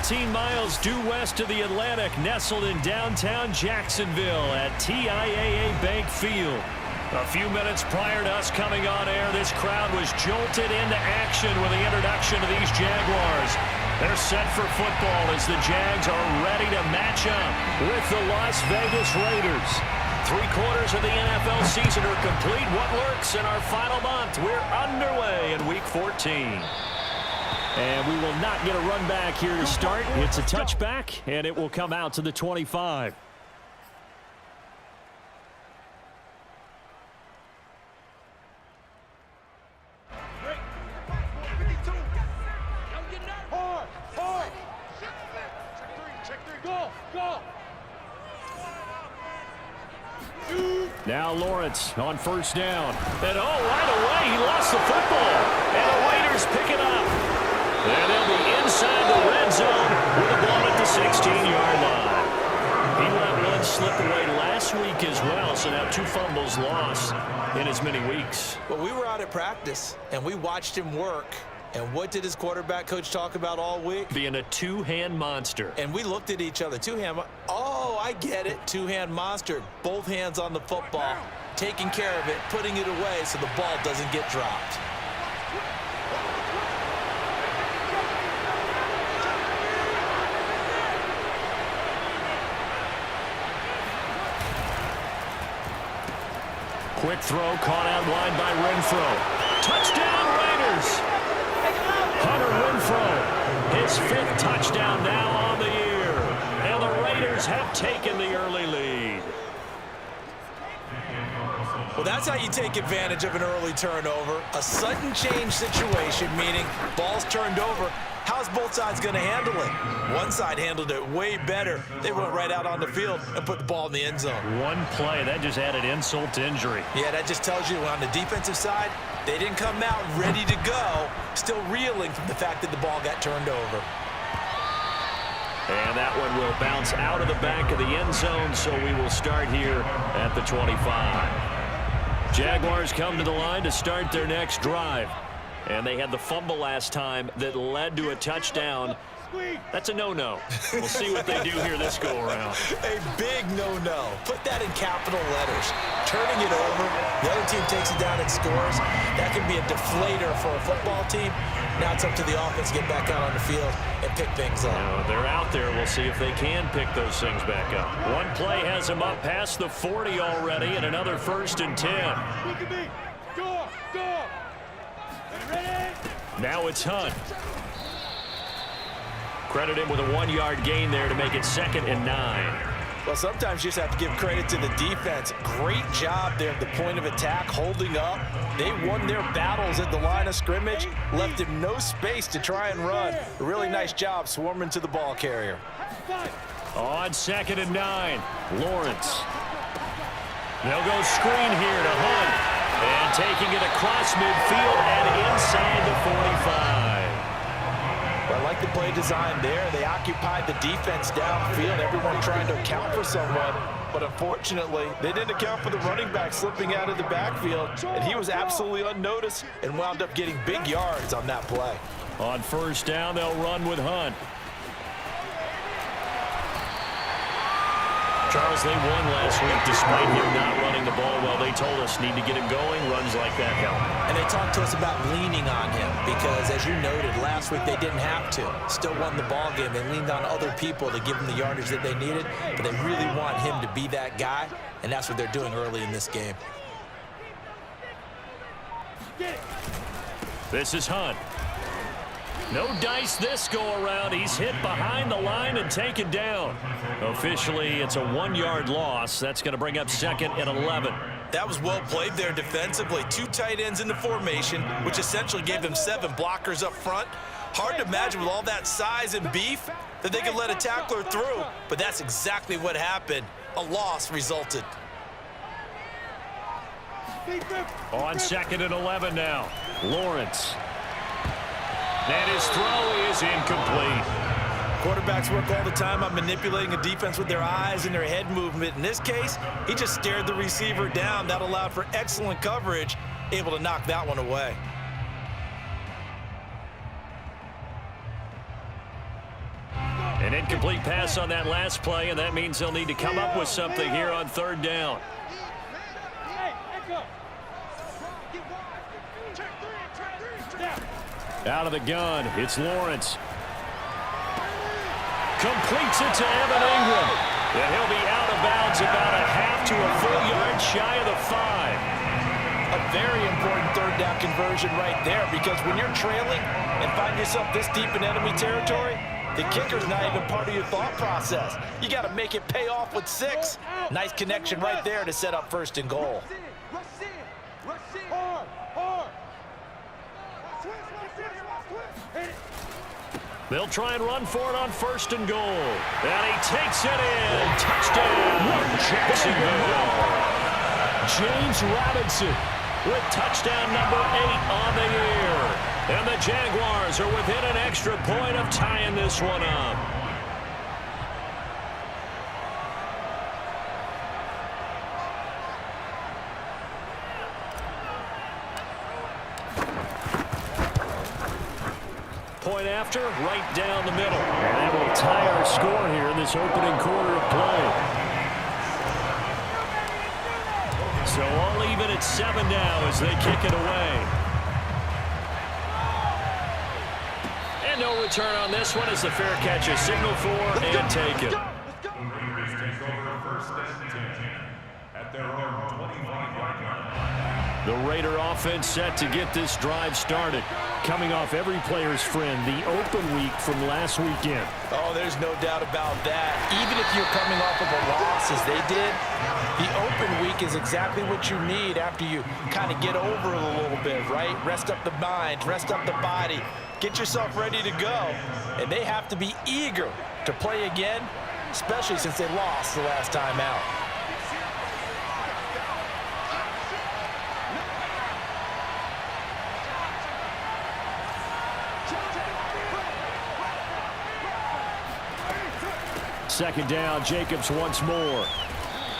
15 miles due west of the Atlantic, nestled in downtown Jacksonville at TIAA Bank Field. A few minutes prior to us coming on air, this crowd was jolted into action with the introduction of these Jaguars. They're set for football as the Jags are ready to match up with the Las Vegas Raiders. 3/4 of the NFL season are complete. What lurks in our final month? We're underway in Week 14. And we will not get a run back here to start. It's a touchback, and it will come out to the 25. Now Lawrence on first down. And right away, he lost the football. And the Raiders pick it up. And they'll be inside the red zone with the ball at the 16-yard line. He let one slip away last week as well, so now 2 fumbles lost in as many weeks. Well, we were out at practice, and we watched him work. And what did his quarterback coach talk about all week? Being a two-hand monster. And we looked at each other. Two-hand. Oh, I get it. Two-hand monster. Both hands on the football. Taking care of it. Putting it away so the ball doesn't get dropped. Quick throw caught out wide by Renfro. Touchdown Raiders! Hunter Renfro, his 5th touchdown now on the year. And the Raiders have taken the early lead. Well, that's how you take advantage of an early turnover. A sudden change situation, meaning ball's turned over. How's both sides going to handle it? One side handled it way better. They went right out on the field and put the ball in the end zone. One play, that just added insult to injury. Yeah, that just tells you on the defensive side, they didn't come out ready to go, still reeling from the fact that the ball got turned over. And that one will bounce out of the back of the end zone, so we will start here at the 25. Jaguars come to the line to start their next drive. And they had the fumble last time that led to a touchdown. That's a no-no. We'll see what they do here this go-around. A big no-no. Put that in capital letters. Turning it over, the other team takes it down and scores. That can be a deflator for a football team. Now it's up to the offense to get back out on the field and pick things up. They're out there. We'll see if they can pick those things back up. One play has them up past the 40 already, and another 1st and 10. Now it's Hunt. Credit him with a 1-yard gain there to make it 2nd and 9. Well, sometimes you just have to give credit to the defense. Great job there at the point of attack, holding up. They won their battles at the line of scrimmage, left him no space to try and run. A really nice job swarming to the ball carrier. On 2nd and 9, Lawrence. They'll go screen here to Hunt. And taking it across midfield and inside the 45. Well, I like the play design there. They occupied the defense downfield, everyone trying to account for someone. But unfortunately, they didn't account for the running back slipping out of the backfield. And he was absolutely unnoticed and wound up getting big yards on that play. On 1st down, they'll run with Hunt. Charles, they won last week despite him not running the ball well. They told us need to get him going. Runs like that help. And they talked to us about leaning on him because, as you noted, last week they didn't have to. Still won the ball game. They leaned on other people to give them the yardage that they needed, but they really want him to be that guy, and that's what they're doing early in this game. This is Hunt. No dice this go-around. He's hit behind the line and taken down. Officially, it's a 1-yard loss. That's going to bring up 2nd and 11. That was well played there defensively. 2 tight ends in the formation, which essentially gave them 7 blockers up front. Hard to imagine with all that size and beef that they could let a tackler through, but that's exactly what happened. A loss resulted. On 2nd and 11 now, Lawrence. And his throw is incomplete. Quarterbacks work all the time on manipulating a defense with their eyes and their head movement. In this case, he just stared the receiver down. That allowed for excellent coverage, able to knock that one away. incomplete pass on that last play, and that means they'll need to come up with something here on third down. Out of the gun, it's Lawrence. Completes it to Evan Ingram. And he'll be out of bounds about a half to a full yard shy of the 5. A very important third down conversion right there, because when you're trailing and find yourself this deep in enemy territory, the kicker's not even part of your thought process. You got to make it pay off with 6. Nice connection right there to set up first and goal. They'll try and run for it on first and goal. And he takes it in. Touchdown, Jacksonville. James Robinson with touchdown number 8 on the year. And the Jaguars are within an extra point of tying this one up. Point after, right down the middle. And that will tie our score here in this opening quarter of play. So all even at 7 now as they kick it away. And no return on this one as the fair catch is signaled for and taken. At their own 25-yard line. The Raider offense set to get this drive started. Coming off every player's friend, the open week from last weekend. Oh, there's no doubt about that. Even if you're coming off of a loss as they did, the open week is exactly what you need after you kind of get over it a little bit, right? Rest up the mind, rest up the body, get yourself ready to go. And they have to be eager to play again, especially since they lost the last time out. Second down, Jacobs once more.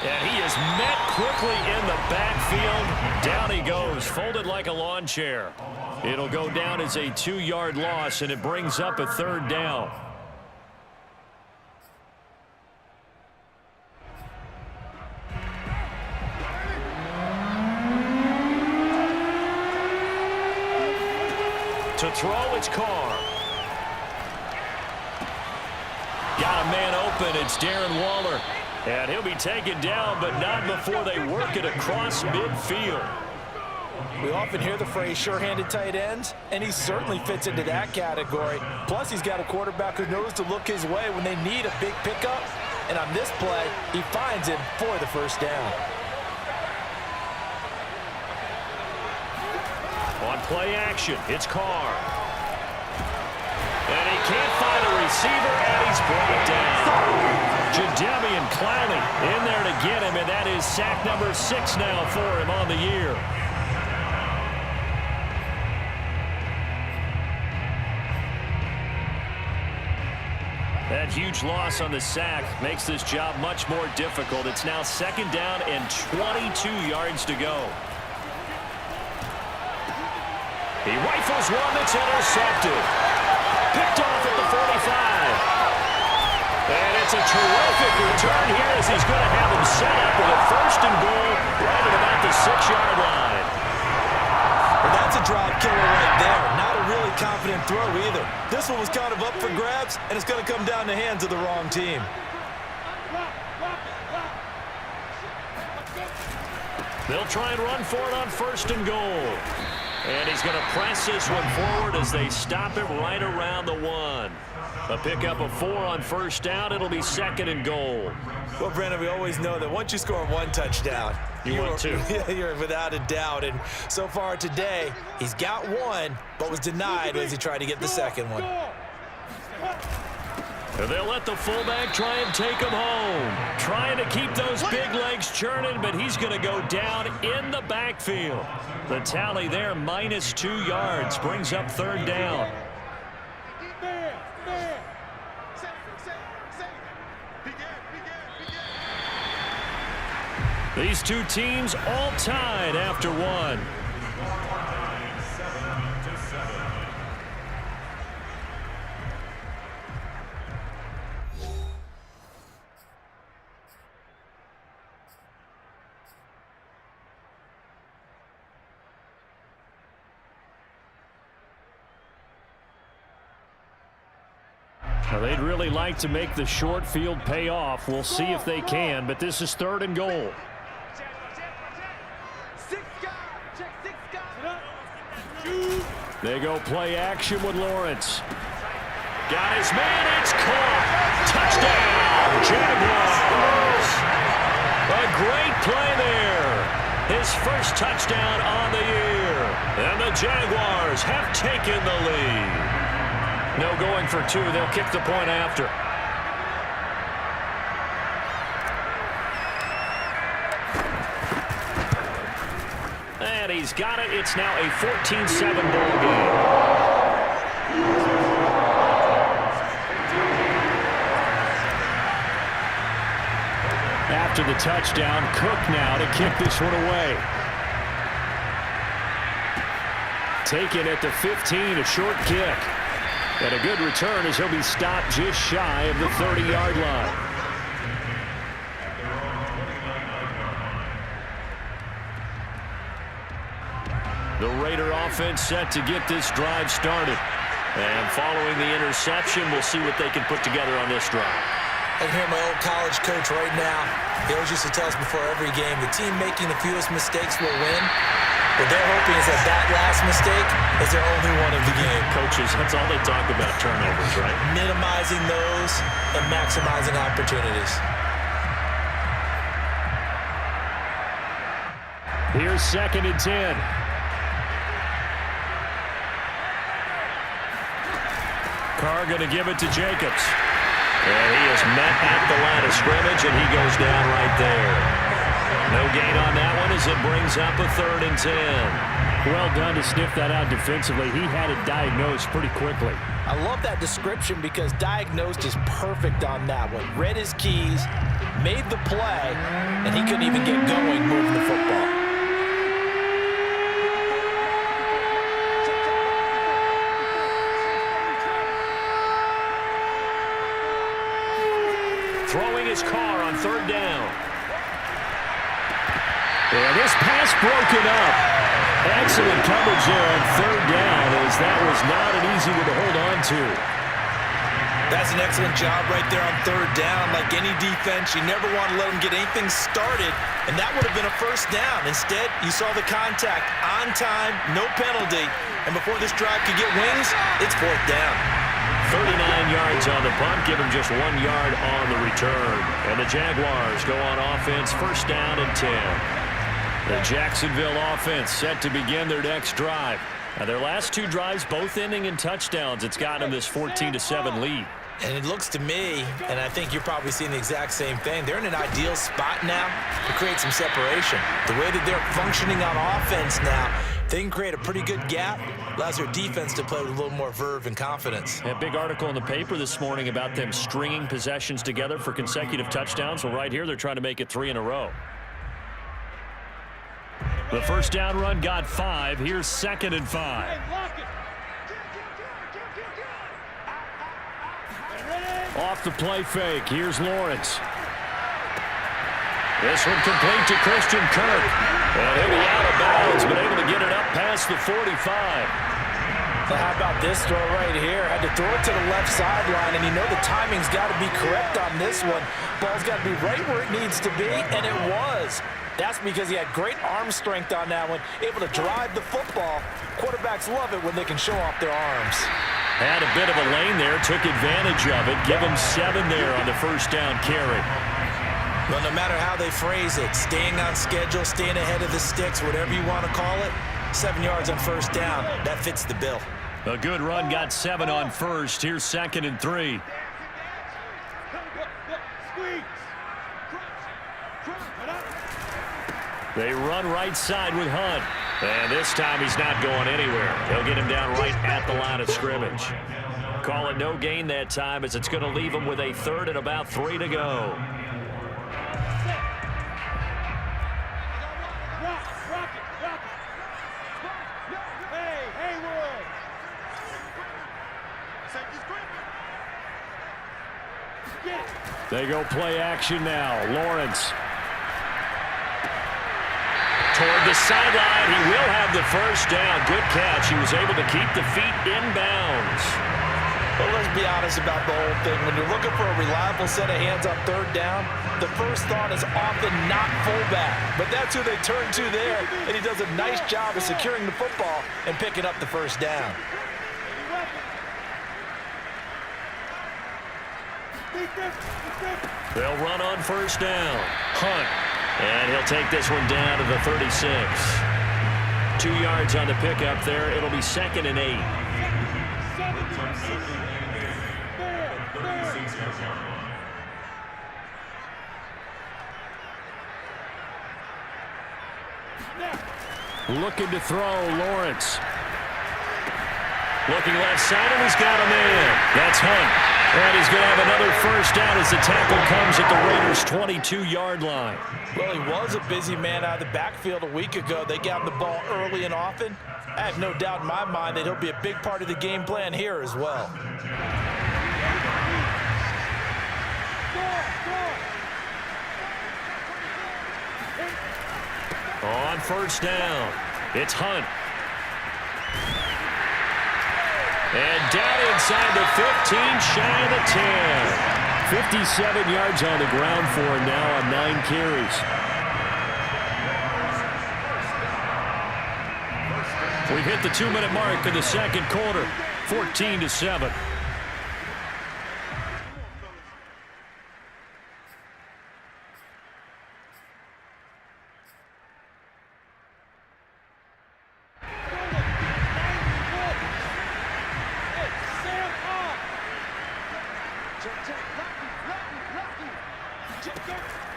And he is met quickly in the backfield. Down he goes, folded like a lawn chair. It'll go down as a 2-yard loss, and it brings up a third down. To throw, it's Carr. Got a man open. It's Darren Waller. And he'll be taken down, but not before they work it across midfield. We often hear the phrase sure-handed tight ends, and he certainly fits into that category. Plus, he's got a quarterback who knows to look his way when they need a big pickup. And on this play, he finds him for the first down. On play action, it's Carr. And he can't find a receiver, and he's brought down. Jadeveon Clowney in there to get him, and that is sack number 6 now for him on the year. That huge loss on the sack makes this job much more difficult. It's now second down and 22 yards to go. He rifles one that's intercepted. Picked off at the 45. And it's a terrific return here as he's going to have him set up with a first and goal right at about the 6-yard line. Well, that's a drive killer right there. Not a really confident throw either. This one was kind of up for grabs, and it's going to come down the hands of the wrong team. They'll try and run for it on first and goal. And he's going to press this one forward as they stop it right around the 1. A pickup of 4 on first down. It'll be second and goal. Well, Brandon, we always know that once you score 1 touchdown, want 2. You're without a doubt. And so far today, he's got 1, but was denied as he tried to get the second one. And they'll let the fullback try and take him home. Trying to keep those big legs churning, but he's going to go down in the backfield. The tally there, minus 2 yards, brings up third down. These two teams all tied after 1. Well, they'd really like to make the short field pay off. We'll see if they can, but this is 3rd and goal. They go play action with Lawrence. Got his man, it's caught. Touchdown, Jaguars. A great play there. His first touchdown on the year. And the Jaguars have taken the lead. No going for 2. They'll kick the point after. And he's got it. It's now a 14-7 ball game. After the touchdown, Cook now to kick this one away. Taken at the 15, a short kick. And a good return as he'll be stopped just shy of the 30-yard line. The Raider offense set to get this drive started. And following the interception, we'll see what they can put together on this drive. I can hear my old college coach right now. He always used to tell us before every game, the team making the fewest mistakes will win. What they're hoping is that last mistake is their only one of the game. Coaches, that's all they talk about, turnovers, right? Minimizing those and maximizing opportunities. Here's 2nd and 10. Carr going to give it to Jacobs. And he is met at the line of scrimmage, and he goes down right there. No gain on that one as it brings up a 3rd and 10. Well done to sniff that out defensively. He had it diagnosed pretty quickly. I love that description because diagnosed is perfect on that one. Read his keys, made the play, and he couldn't even get going moving the football. Throwing his Carr on 3rd down. And this pass broken up. Excellent coverage there on 3rd down, as that was not an easy one to hold on to. That's an excellent job right there on 3rd down. Like any defense, you never want to let them get anything started, and that would have been a 1st down. Instead, you saw the contact on time, no penalty, and before this drive could get wings, it's 4th down. 39 yards on the punt, give him just 1 yard on the return. And the Jaguars go on offense, 1st down and 10. The Jacksonville offense set to begin their next drive. Now, their last 2 drives, both ending in touchdowns. It's got them this 14-7 lead. And it looks to me, and I think you're probably seeing the exact same thing, they're in an ideal spot now to create some separation. The way that they're functioning on offense now, they can create a pretty good gap, allows their defense to play with a little more verve and confidence. A big article in the paper this morning about them stringing possessions together for consecutive touchdowns. Well, right here, they're trying to make it 3 in a row. The 1st down run got 5. Here's 2nd and 5. Off the play fake. Here's Lawrence. This one complete to Christian Kirk. And he'll be out of bounds, but able to get it up past the 45. So how about this throw right here? Had to throw it to the left sideline, and you know the timing's got to be correct on this one. Ball's got to be right where it needs to be, and it was. That's because he had great arm strength on that one, able to drive the football. Quarterbacks love it when they can show off their arms. Had a bit of a lane there, took advantage of it. Give him 7 there on the 1st down carry. Well, no matter how they phrase it, staying on schedule, staying ahead of the sticks, whatever you want to call it, 7 yards on 1st down, that fits the bill. A good run, got 7 on 1st. Here's 2nd and 3. They run right side with Hunt. And this time he's not going anywhere. They'll get him down right at the line of scrimmage. Call it no gain that time, as it's going to leave him with a 3rd and about 3 to go. They go play action now. Lawrence. Toward the sideline. He will have the 1st down. Good catch. He was able to keep the feet inbounds. But let's be honest about the whole thing. When you're looking for a reliable set of hands on third down, the first thought is often not fullback. But that's who they turn to there, and he does a nice job of securing the football and picking up the first down. They'll run on first down. Hunt. And he'll take this one down to the 36. 2 yards on the pickup there. It'll be 2nd and 8. Looking to throw, Lawrence. Looking left side, and he's got a man. That's Hunt. And he's going to have another first down as the tackle comes at the Raiders' 22-yard line. Well, he was a busy man out of the backfield a week ago. They got him the ball early and often. I have no doubt in my mind that he'll be a big part of the game plan here as well. On first down, it's Hunt. And down inside the 15, shy of the 10. 57 yards on the ground for him now on 9 carries. We've hit the 2-minute mark in the second quarter, 14-7.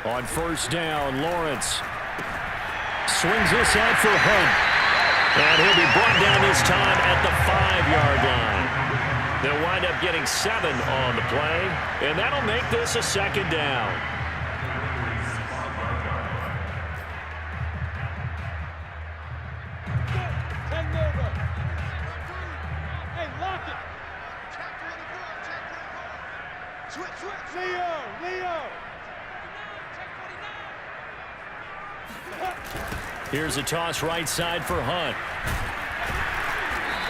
On first down, Lawrence swings this out for Hunt. And he'll be brought down this time at the 5-yard line. They'll wind up getting 7 on the play, and that'll make this a 2nd down. Here's a toss right side for Hunt.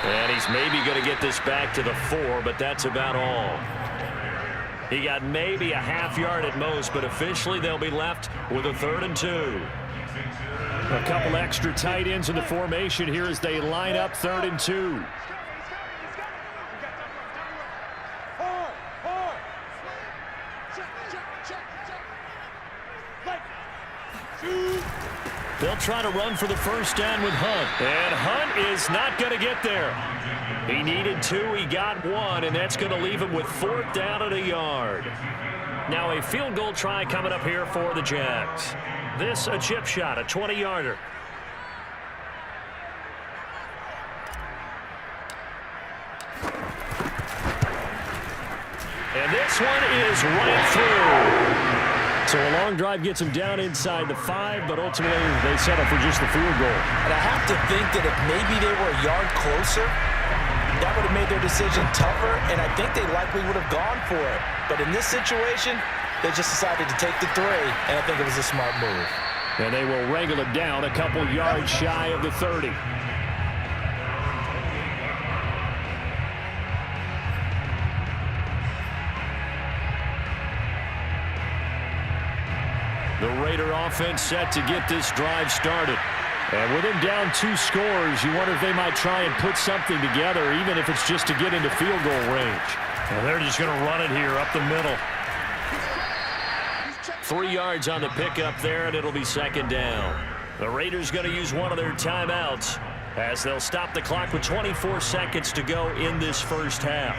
And he's maybe going to get this back to the 4, but that's about all. He got maybe a half yard at most, but officially they'll be left with a 3rd and 2. A couple extra tight ends in the formation here as they line up 3rd and 2. They'll try to run for the first down with Hunt. And Hunt is not going to get there. He needed 2, he got 1, and that's going to leave him with 4th down at a yard. Now a field goal try coming up here for the Jags. This a chip shot, a 20-yarder. And this one is right through. So a long drive gets them down inside the 5, but ultimately they settle for just the field goal. And I have to think that if maybe they were a yard closer, that would have made their decision tougher, and I think they likely would have gone for it. But in this situation, they just decided to take the 3, and I think it was a smart move. And they will wrangle it down a couple yards shy of the 30. The Raider offense set to get this drive started. And with him down 2 scores, you wonder if they might try and put something together, even if it's just to get into field goal range. And they're just going to run it here up the middle. 3 yards on the pickup there, and it'll be 2nd down. The Raiders going to use one of their timeouts as they'll stop the clock with 24 seconds to go in this first half.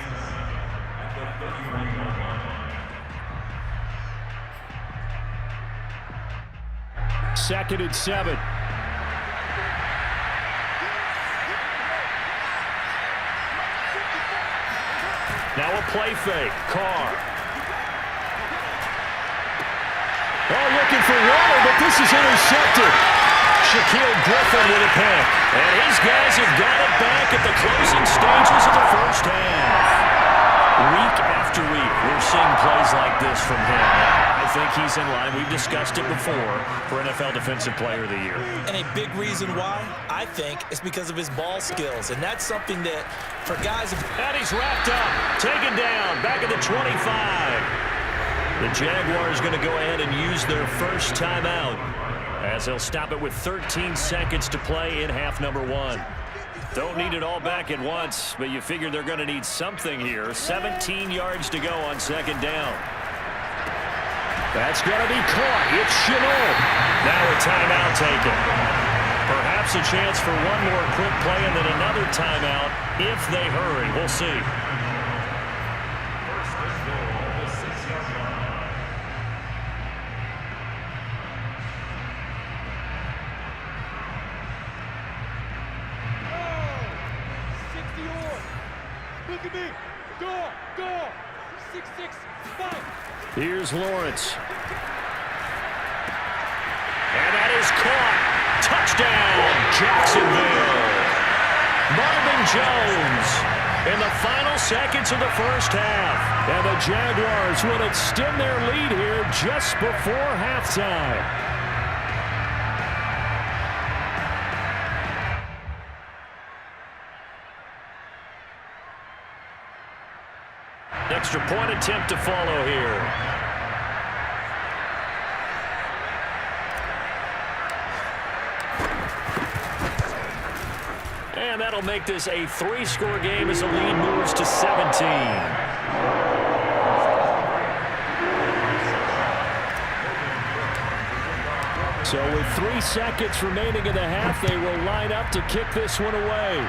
Second and 7. Now a play fake. Carr. Oh, looking for water, but this is intercepted. Shaquille Griffin with a pick. And his guys have got it back at the closing stages of the first half. Week after week, we're seeing plays like this from him. I think he's in line. We've discussed it before for NFL Defensive Player of the Year. And a big reason why, I think, is because of his ball skills. And that's something that, for guys... And he's wrapped up, taken down, back at the 25. The Jaguars going to go ahead and use their first timeout as they'll stop it with 13 seconds to play in half number 1. Don't need it all back at once, but you figure they're going to need something here. 17 yards to go on second down. That's going to be caught. It's Chenault. Now a timeout taken. Perhaps a chance for one more quick play and then another timeout if they hurry. We'll see. Look at me. Go. 6-6, 5. Here's Lawrence. And that is caught. Touchdown, Jacksonville. Marvin Jones in the final seconds of the first half. And the Jaguars would extend their lead here just before halftime. Extra point attempt to follow here. And that'll make this a 3-score game as the lead moves to 17. So with 3 seconds remaining in the half, they will line up to kick this one away.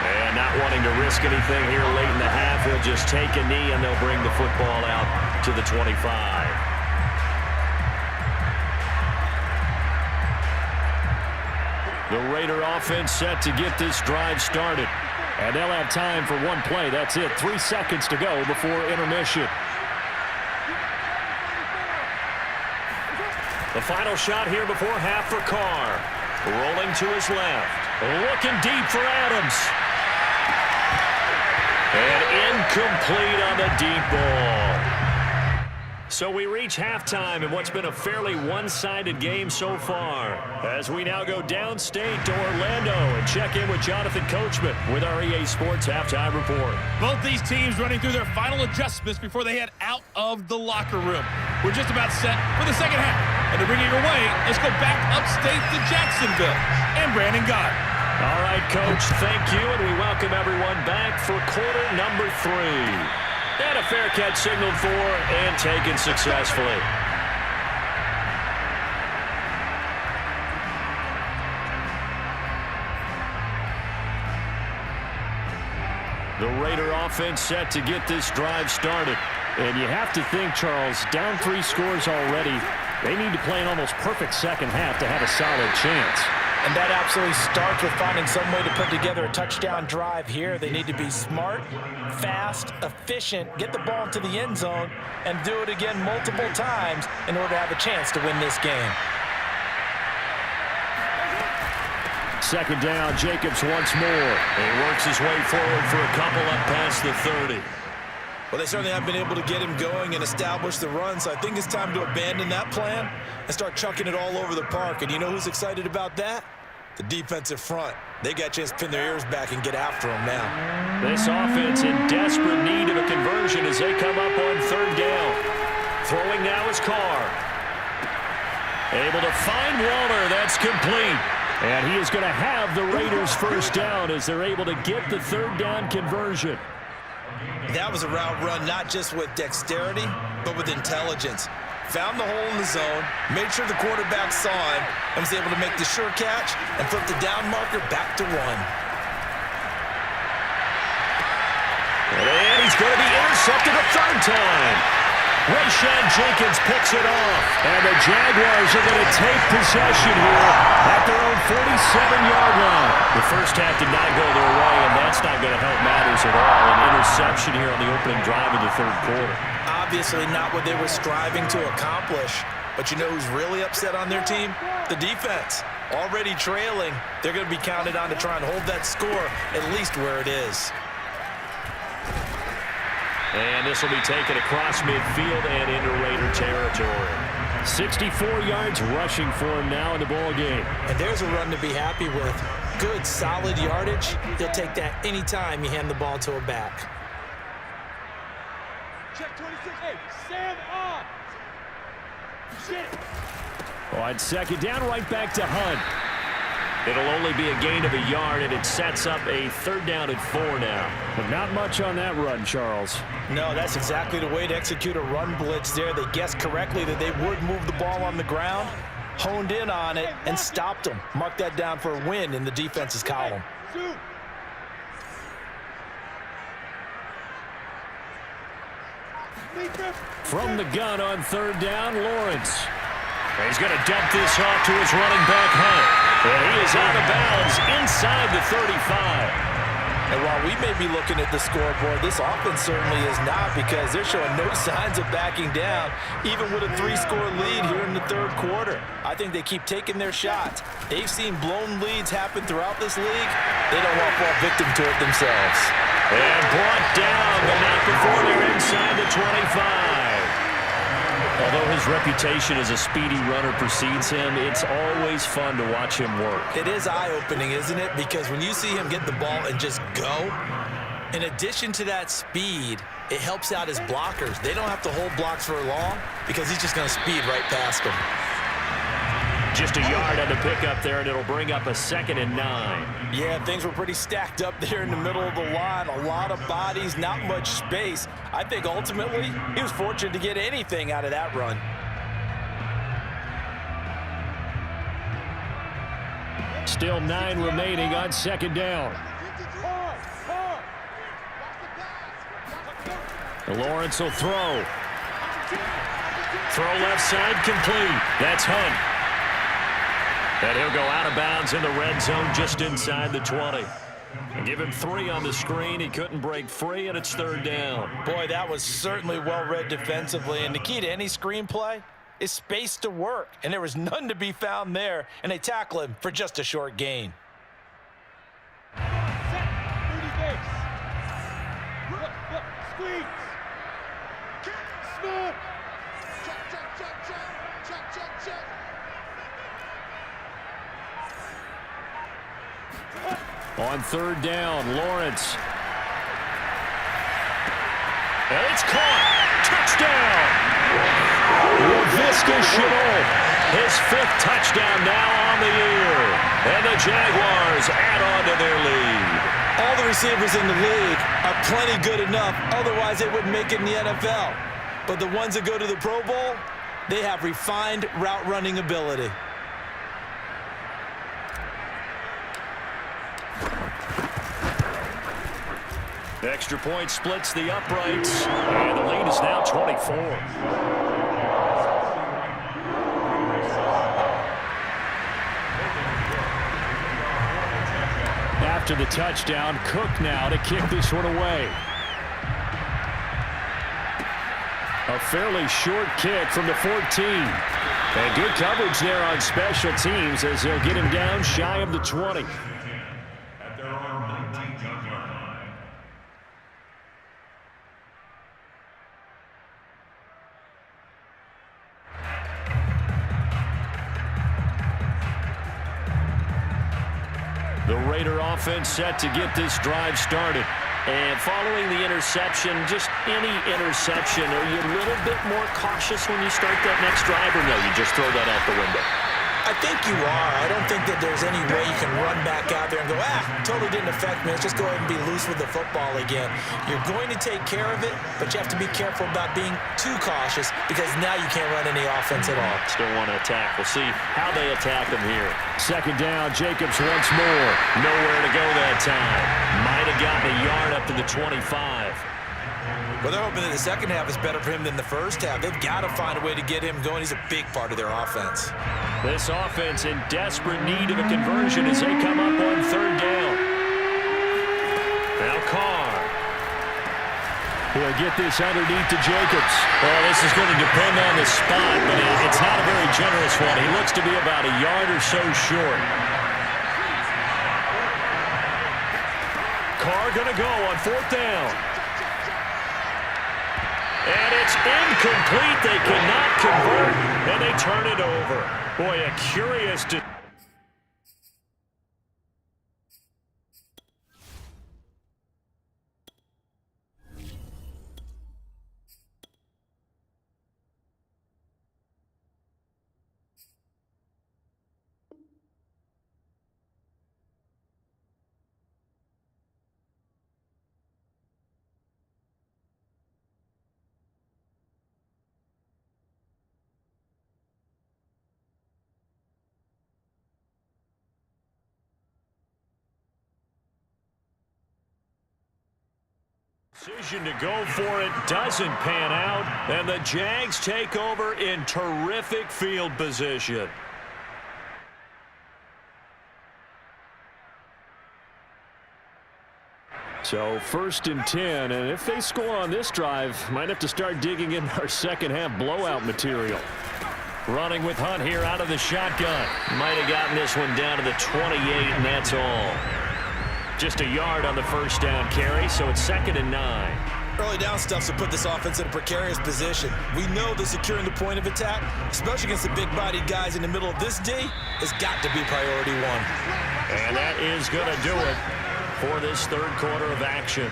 And not wanting to risk anything here late in the half, he'll just take a knee and they'll bring the football out to the 25. The Raider offense set to get this drive started. And they'll have time for one play. That's it. 3 seconds to go before intermission. The final shot here before half for Carr. Rolling to his left. Looking deep for Adams. And incomplete on the deep ball. So we reach halftime in what's been a fairly one-sided game so far. As we now go downstate to Orlando and check in with Jonathan Coachman with our EA Sports Halftime Report. Both these teams running through their final adjustments before they head out of the locker room. We're just about set for the second half. And to bring it your way, let's go back upstate to Jacksonville and Brandon Gott. All right, Coach, thank you, and we welcome everyone back for quarter number 3. And a fair catch signaled for and taken successfully. The Raider offense set to get this drive started. And you have to think, Charles, down 3 scores already. They need to play an almost perfect second half to have a solid chance. And that absolutely starts with finding some way to put together a touchdown drive here. They need to be smart, fast, efficient, get the ball into the end zone, and do it again multiple times in order to have a chance to win this game. Second down, Jacobs once more. He works his way forward for a couple up past the 30. Well, they certainly have been able to get him going and establish the run, so I think it's time to abandon that plan and start chucking it all over the park. And you know who's excited about that? The defensive front. They got a chance to pin their ears back and get after him now. This offense in desperate need of a conversion as they come up on 3rd down. Throwing now is Carr. Able to find Waller. That's complete. And he is going to have the Raiders' first down as they're able to get the 3rd down conversion. That was a route run not just with dexterity, but with intelligence. Found the hole in the zone, made sure the quarterback saw him, and was able to make the sure catch and flip the down marker back to 1. And he's going to be intercepted a 3rd time. Rayshawn Jenkins picks it off. And the Jaguars are going to take possession here at their own 47-yard line. The first half did not go their way, and that's not going to help matters at all. An interception here on the opening drive of the 3rd quarter. Obviously not what they were striving to accomplish. But you know who's really upset on their team? The defense. Already trailing, they're going to be counted on to try and hold that score at least where it is. And this will be taken across midfield and into Raider territory. 64 yards rushing for him now in the ball game. And there's a run to be happy with. Good, solid yardage. He'll take that anytime you hand the ball to a back. Check 26. Hey, Sam on. Shit. On second down, right back to Hunt. It'll only be a gain of a yard, and it sets up a 3rd down and 4 now. But not much on that run, Charles. No, that's exactly the way to execute a run blitz there. They guessed correctly that they would move the ball on the ground, honed in on it, and stopped them. Mark that down for a win in the defense's column. From the gun on 3rd down, Lawrence. He's going to dump this off to his running back, Hunt. And he is out of bounds inside the 35. And while we may be looking at the scoreboard, this offense certainly is not, because they're showing no signs of backing down, even with a 3-score lead here in the 3rd quarter. I think they keep taking their shots. They've seen blown leads happen throughout this league. They don't want to fall victim to it themselves. And brought down, but not before they're inside the 25. Although his reputation as a speedy runner precedes him, it's always fun to watch him work. It is eye-opening, isn't it? Because when you see him get the ball and just go, in addition to that speed, it helps out his blockers. They don't have to hold blocks for long because he's just going to speed right past them. Just a yard on the pickup there, and it'll bring up a 2nd and 9. Yeah, things were pretty stacked up there in the middle of the line. A lot of bodies, not much space. I think ultimately he was fortunate to get anything out of that run. Still 9 remaining on 2nd down. Lawrence will throw. Throw left side, complete. That's Hunt. And he'll go out of bounds in the red zone just inside the 20. And give him 3 on the screen. He couldn't break free, and it's 3rd down. Boy, that was certainly well-read defensively. And the key to any screenplay is space to work. And there was none to be found there. And they tackle him for just a short gain. Set. 30 base. Look. Squeeze. Smoke. Check. On 3rd down, Lawrence. And it's caught. Touchdown. Laviska Shenault. His 5th touchdown now on the year. And the Jaguars add on to their lead. All the receivers in the league are plenty good enough. Otherwise, they wouldn't make it in the NFL. But the ones that go to the Pro Bowl, they have refined route running ability. The extra point splits the uprights, and the lead is now 24. After the touchdown, Cook now to kick this one away. A fairly short kick from the 14. And good coverage there on special teams as they'll get him down shy of the 20. At their own 19-yard line. The Raider offense set to get this drive started. And following the interception, just any interception, are you a little bit more cautious when you start that next drive, or no, you just throw that out the window? I think you are. I don't think that there's any way you can run back out there and go, totally didn't affect me. Let's just go ahead and be loose with the football again. You're going to take care of it, but you have to be careful about being too cautious because now you can't run any offense at all. Still want to attack. We'll see how they attack them here. 2nd down, Jacobs once more. Nowhere to go that time. Might have gotten a yard up to the 25. Well, they're hoping that the second half is better for him than the first half. They've got to find a way to get him going. He's a big part of their offense. This offense in desperate need of a conversion as they come up on 3rd down. Now Carr. He'll get this underneath to Jacobs. Well, this is going to depend on the spot, but it's not a generous one. He looks to be about a yard or so short. Carr going to go on 4th down. And it's incomplete. They cannot convert, and they turn it over. Boy, a curious... Decision to go for it doesn't pan out, and the Jags take over in terrific field position. So 1st and 10, and if they score on this drive, might have to start digging in our second half blowout material. Running with Hunt here out of the shotgun. Might have gotten this one down to the 28, and that's all. Just a yard on the 1st down carry, so it's 2nd and 9. Early down stuff to put this offense in a precarious position. We know that securing the point of attack, especially against the big-bodied guys in the middle of this D, has got to be priority one. And that is going to do it for this 3rd quarter of action.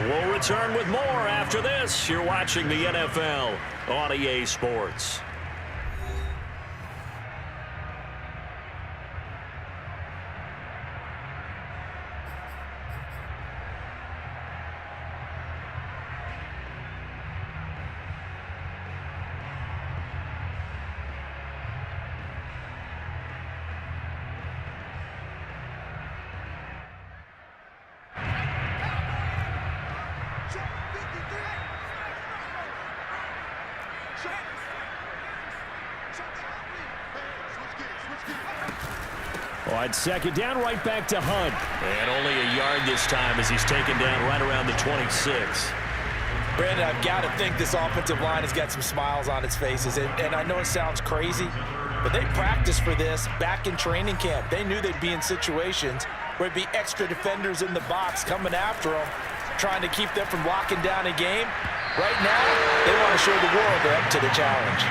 We'll return with more after this. You're watching the NFL on EA Sports. Wide 2nd down, right back to Hunt. And only a yard this time as he's taken down right around the 26. Brandon, I've got to think this offensive line has got some smiles on its faces. And I know it sounds crazy, but they practiced for this back in training camp. They knew they'd be in situations where there'd be extra defenders in the box coming after them, trying to keep them from locking down a game. Right now, they want to show the world they're up to the challenge.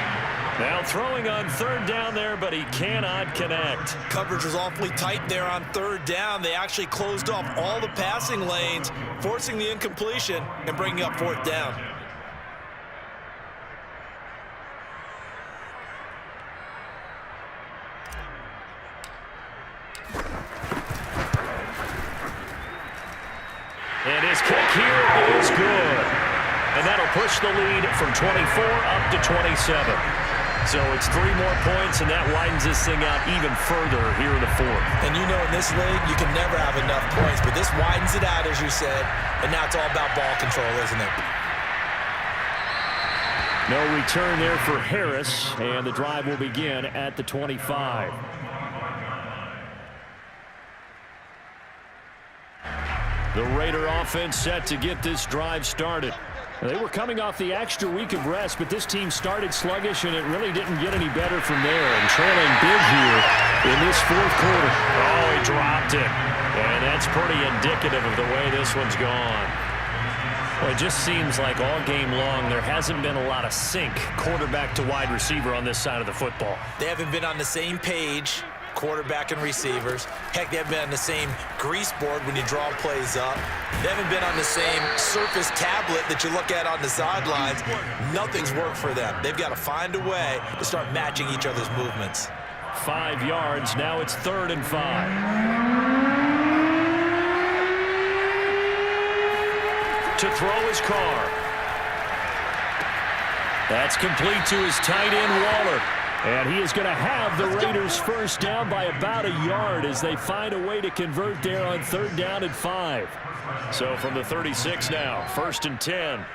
Now throwing on 3rd down there, but he cannot connect. Coverage was awfully tight there on 3rd down. They actually closed off all the passing lanes, forcing the incompletion and bringing up 4th down. And his kick here is good. And that'll push the lead from 24 up to 27. So it's 3 more points, and that widens this thing out even further here in the 4th. And you know in this league, you can never have enough points, but this widens it out, as you said, and now it's all about ball control, isn't it? No return there for Harris, and the drive will begin at the 25. The Raider offense set to get this drive started. They were coming off the extra week of rest, but this team started sluggish, and it really didn't get any better from there. And trailing big here in this 4th quarter. Oh, he dropped it. And that's pretty indicative of the way this one's gone. Well, it just seems like all game long there hasn't been a lot of sync quarterback to wide receiver on this side of the football. They haven't been on the same page, quarterback and receivers. Heck, they haven't been on the same grease board when you draw plays up. They haven't been on the same surface tablet that you look at on the sidelines. Nothing's worked for them. They've got to find a way to start matching each other's movements. 5 yards. Now it's 3rd and 5. To throw his Carr. That's complete to his tight end, Waller. And he is going to have the Raiders 1st down by about a yard as they find a way to convert there on 3rd down and 5. So from the 36 now, 1st and 10.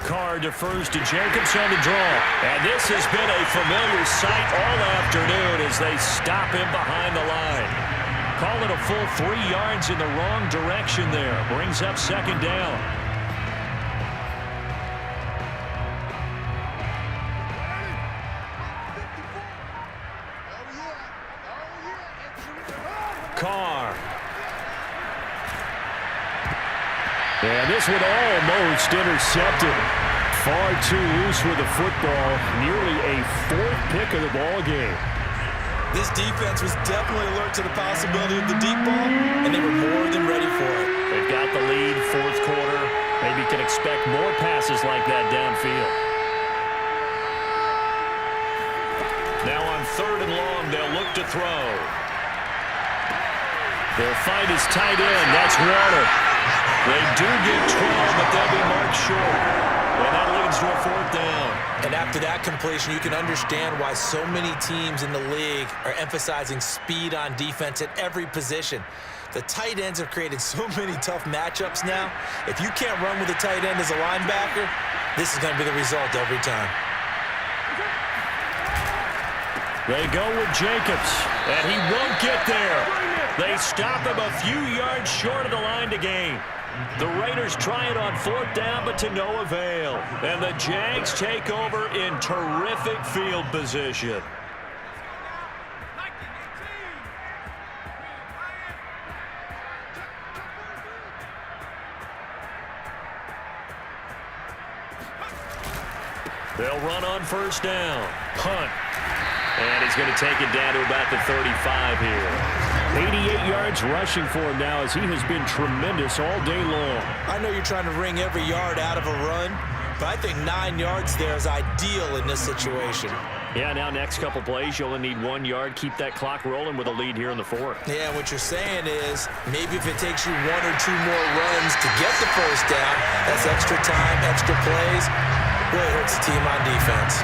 Carr defers to Jacobs on the draw. And this has been a familiar sight all afternoon as they stop him behind the line. Call it a full 3 yards in the wrong direction there. Brings up 2nd down. Carr. And this one almost intercepted. Far too loose with the football. Nearly a 4th pick of the ball game. This defense was definitely alert to the possibility of the deep ball, and they were more than ready for it. They've got the lead, 4th quarter. Maybe can expect more passes like that downfield. Now on 3rd and long, they'll look to throw. They'll find his tight end. That's Waller. They do get 12, but they'll be marked short. And that leads to a 4th down. And after that completion, you can understand why so many teams in the league are emphasizing speed on defense at every position. The tight ends have created so many tough matchups now. If you can't run with a tight end as a linebacker, this is going to be the result every time. They go with Jacobs, and he won't get there. They stop him a few yards short of the line to gain. The Raiders try it on 4th down, but to no avail. And the Jags take over in terrific field position. They'll run on 1st down. Punt. And he's going to take it down to about the 35 here. 88 yards rushing for him now as he has been tremendous all day long. I know you're trying to wring every yard out of a run, but I think 9 yards there is ideal in this situation. Yeah, now next couple plays, you only need 1 yard. Keep that clock rolling with a lead here in the 4th. Yeah, what you're saying is maybe if it takes you 1 or 2 more runs to get the 1st down, that's extra time, extra plays, really hurts the team on defense.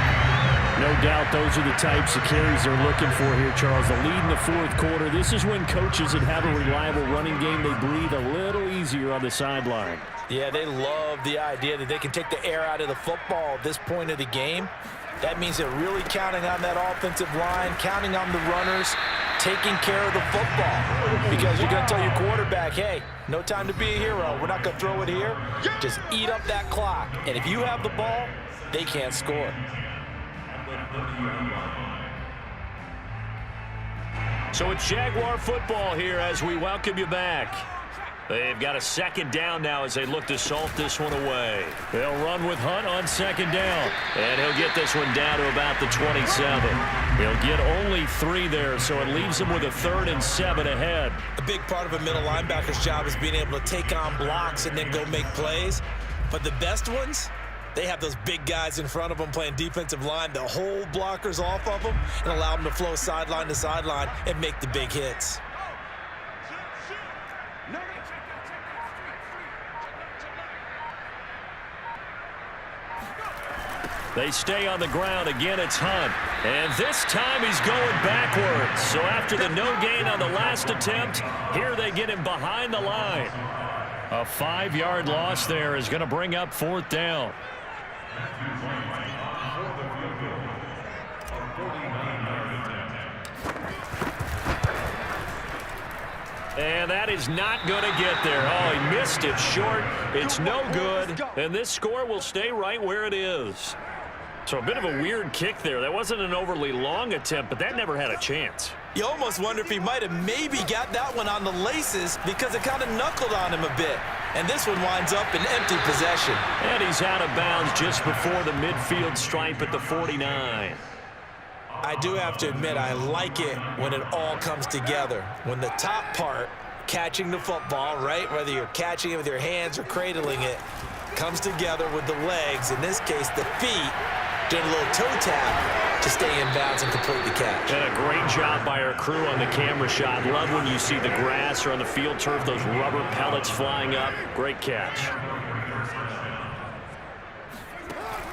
No doubt those are the types of carries they're looking for here, Charles. The lead in the 4th quarter. This is when coaches that have a reliable running game, they breathe a little easier on the sideline. Yeah, they love the idea that they can take the air out of the football at this point of the game. That means they're really counting on that offensive line, counting on the runners, taking care of the football. Because you're going to tell your quarterback, hey, no time to be a hero. We're not going to throw it here. Just eat up that clock. And if you have the ball, they can't score. So it's Jaguar football here as we welcome you back. They've got a 2nd down now as they look to salt this one away. They'll run with Hunt on 2nd down. And he'll get this one down to about the 27. He'll get only 3 there, so it leaves him with a 3rd and 7 ahead. A big part of a middle linebacker's job is being able to take on blocks and then go make plays. But the best ones, they have those big guys in front of them playing defensive line to hold blockers off of them and allow them to flow sideline to sideline and make the big hits. They stay on the ground. Again, it's Hunt. And this time he's going backwards. So after the no gain on the last attempt, here they get him behind the line. A 5-yard loss there is going to bring up 4th down. And that is not going to get there. Oh, he missed it short. It's no good. And this score will stay right where it is. So a bit of a weird kick there. That wasn't an overly long attempt, but that never had a chance. You almost wonder if he might have maybe got that one on the laces because it kind of knuckled on him a bit. And this one winds up in empty possession. And he's out of bounds just before the midfield stripe at the 49. I do have to admit, I like it when it all comes together. When the top part, catching the football, right, whether you're catching it with your hands or cradling it, comes together with the legs, in this case the feet, doing a little toe tap to stay in bounds and complete the catch. And a great job by our crew on the camera shot. Love when you see the grass or on the field turf, those rubber pellets flying up. Great catch.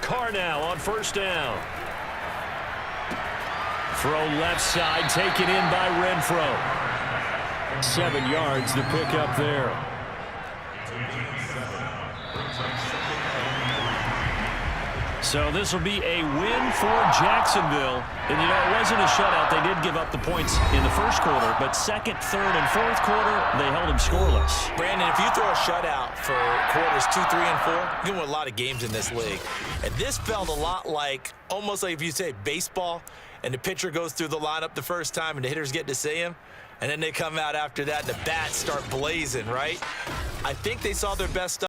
Carr now on 1st down. Throw left side, taken in by Renfro. 7 yards to pick up there. So this will be a win for Jacksonville. And, you know, it wasn't a shutout. They did give up the points in the 1st quarter, but 2nd, 3rd, and 4th quarter, they held them scoreless. Brandon, if you throw a shutout for quarters 2, 3, and 4, you win a lot of games in this league. And this felt a lot like, almost like if you say baseball, and the pitcher goes through the lineup the first time and the hitters get to see him, and then they come out after that and the bats start blazing, right? I think they saw their best stuff.